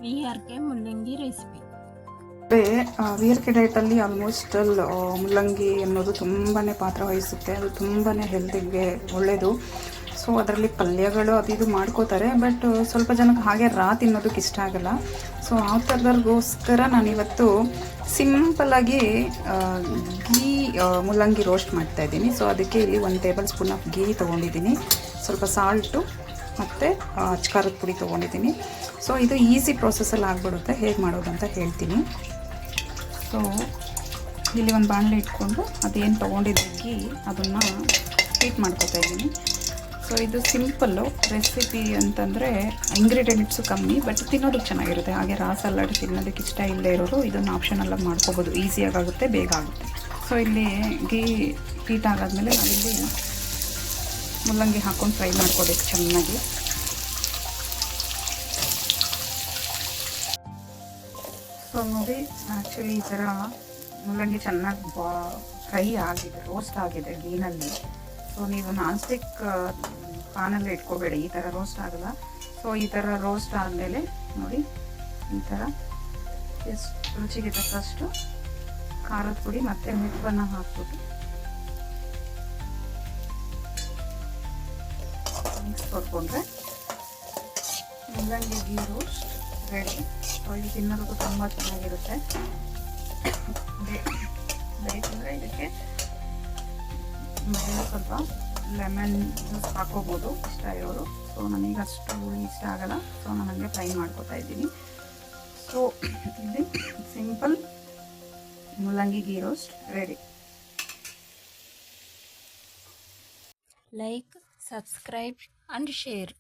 VRK ಮುಲ್ಲಂಗಿ recipe. VRK ಡಯಟಲ್ಲಿ almost ಮುಲ್ಲಂಗಿ ಅನ್ನೋದು ತುಂಬಾ ಪಾತ್ರ ವಹಿಸುತ್ತೆ. ಅದು ತುಂಬಾ ಹೆಲ್ತಿಗೆ ಒಳ್ಳೆಯದು. ಸೊ ಅದರಲ್ಲಿ ಪಲ್ಯಗಳು ಅದು ಇದು ಮಾಡ್ಕೋತಾರೆ, ಬಟ್ ಸ್ವಲ್ಪ ಜನಕ್ಕೆ ಹಾಗೆ ತಿನ್ನೋದಕ್ಕೆ ಇಷ್ಟ ಆಗಲ್ಲ. ಸೊ ಆ ಥರದವ್ರಿಗೋಸ್ಕರ ನಾನಿವತ್ತು ಸಿಂಪಲ್ಲಾಗಿ ಗೀ ಮುಲ್ಲಂಗಿ ರೋಸ್ಟ್ ಮಾಡ್ತಾಯಿದ್ದೀನಿ. ಸೊ ಅದಕ್ಕೆ ಇಲ್ಲಿ 1 ಟೇಬಲ್ ಸ್ಪೂನ್ ಆಫ್ ಗೀ ತೊಗೊಂಡಿದ್ದೀನಿ, ಸ್ವಲ್ಪ ಸಾಲ್ಟು ಮತ್ತು ಅಚ್ಕಾರದ ಪುಡಿ ತೊಗೊಂಡಿದ್ದೀನಿ. ಸೊ ಇದು ಈಸಿ ಪ್ರೊಸೆಸಲ್ಲಿ ಆಗಿಬಿಡುತ್ತೆ. ಹೇಗೆ ಮಾಡೋದಂತ ಹೇಳ್ತೀನಿ. ಸೊ ಇಲ್ಲಿ ಒಂದು ಬಾಣಲೆ ಇಟ್ಕೊಂಡು ಅದೇನು ತೊಗೊಂಡಿದ್ದಕ್ಕಿ ಅದನ್ನು ಹೀಟ್ ಮಾಡ್ಕೊತಾ ಇದ್ದೀನಿ. ಸೊ ಇದು ಸಿಂಪಲ್ಲು ರೆಸಿಪಿ ಅಂತಂದರೆ ಇಂಗ್ರೀಡಿಯೆಂಟ್ಸು ಕಮ್ಮಿ, ಬಟ್ ತಿನ್ನೋದಕ್ಕೆ ಚೆನ್ನಾಗಿರುತ್ತೆ. ಹಾಗೆ ಸಲಾಡ್ ತಿನ್ನೋದಕ್ಕೆ ಇಷ್ಟ ಇಲ್ಲದೆ ಇರೋರು ಇದನ್ನು ಆಪ್ಷನಲ್ಲಾಗಿ ಮಾಡ್ಕೋಬೋದು. ಈಸಿಯಾಗುತ್ತೆ, ಬೇಗ ಆಗುತ್ತೆ. ಸೊ ಇಲ್ಲಿ ಗೀ ಹೀಟ್ ಆಗಾದ್ಮೇಲೆ ನಾವಿಲ್ಲಿ ಮುಲ್ಲಂಗಿ ಹಾಕ್ಕೊಂಡು ಫ್ರೈ ಮಾಡ್ಕೋಬೇಕು ಚೆನ್ನಾಗಿ. ಸೊ ನೋಡಿ, ಆ್ಯಕ್ಚುಲಿ ಈ ಥರ ಮುಲ್ಲಂಗಿ ಚೆನ್ನಾಗಿ ಫ್ರೈ ಆಗಿದೆ, ರೋಸ್ಟ್ ಆಗಿದೆ ಗೀನಲ್ಲಿ. ಸೊ ನೀವು ನಾನ್ ಸ್ಟಿಕ್ ಪಾನಲ್ಲಿ ಇಟ್ಕೋಬೇಡಿ, ಈ ಥರ ರೋಸ್ಟ್ ಆಗಲ್ಲ. ಸೊ ಈ ಥರ ರೋಸ್ಟ್ ಆದಮೇಲೆ ನೋಡಿ, ಈ ಥರ ಎಷ್ಟು ರುಚಿಗೆ ತಕ್ಕಷ್ಟು ಖಾರದ ಪುಡಿ ಮತ್ತು ಉಪ್ಪನ್ನು ಹಾಕ್ಬಿಟ್ಟು ಮಿಕ್ಸ್ ಕೊಟ್ಕೊಂಡ್ರೆ ಮುಲ್ಲಂಗಿ ಗೀ ರೋಸ್ಟ್ ರೆಡಿ. ಸೊ ಇದು ತಿನ್ನೋದಕ್ಕೂ ತುಂಬ ಚೆನ್ನಾಗಿರುತ್ತೆ. ಬೇಕಂದರೆ ಇದಕ್ಕೆ ಮೇಲೆ ಸ್ವಲ್ಪ ಲೆಮನ್ ಜ್ಯೂಸ್ ಹಾಕೋಬೋದು ಇಷ್ಟ ಇರೋರು. ಸೊ ನನಗೆ ಅಷ್ಟು ಇಷ್ಟ ಆಗಲ್ಲ, ಸೊ ನಾನು ಹಂಗೆ ಫ್ರೈ ಮಾಡ್ಕೊತಾ ಇದ್ದೀನಿ. ಸೊ ಇಲ್ಲಿ ಸಿಂಪಲ್ ಮುಲ್ಲಂಗಿ ghee roast ready. Like, subscribe and share.